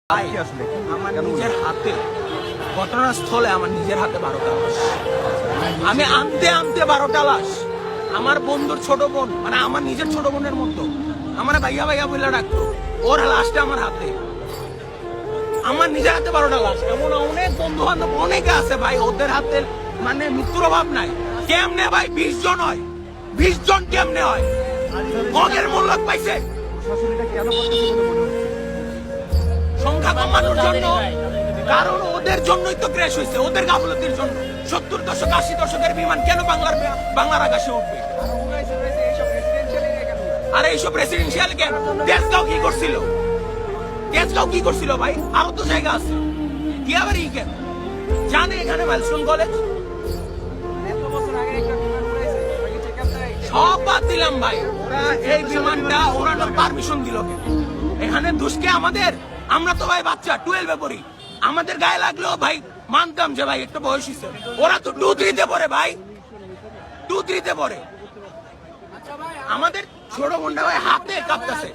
আমার নিজের হাতে ঘটনাস্থলে আমার নিজের হাতে 12টা লাশ। আমি আনতে 12টা লাশ। আমার বন্ধুর ছোট বোন, মানে আমার নিজের ছোট বোনের মতো, আমার ভাইয়া ভাইয়া বলে ডাকতো, ওর লাশটা আমার হাতে। আমার নিজের হাতে 12টা লাশ। এমন অনেক বন্ধু বান্ধব অনেকে আছে ভাই, ওদের হাতে মানে মৃত্যুর অভাব নাই। কেমনে ভাই 20 জন হয়? 20 জন কেমনে হয়? মগের মূল্য পাইছে সংখ্যা কমানোর জন্য, কারণ ওদের জন্যই তো ক্র্যাশ হয়েছে, ওদের গাফলতির জন্য। 70 দশক 80 দশকের বিমান কেন বাংলার আকাশে উঠবে? আর এইসব রেসিডেন্সিয়াল কেন? তেজগাঁও কি করছিল? তেজগাঁও কি করছিল ভাই? আরো তো জায়গা আছে। কি আবার ই কেন জানে এখানে মাইলস্টোন কলেজ? সব বাদ দিলাম ভাই, ওরা এই বিমানটা ওড়ানোর পারমিশন দিল কেন? এখানে দুষ্কে আমাদের, আমরা তো ভাই বাচ্চা 12-এ পড়ি, আমাদের গায়ে লাগলো ভাই মানতাম যে ভাই একটা বয়স হয়েছে। ওরা তো 2-3-তে পড়ে ভাই, 2-3-তে পড়ে। আমাদের ছোট বোনটা ভাই হাতে কাঁপতেছে।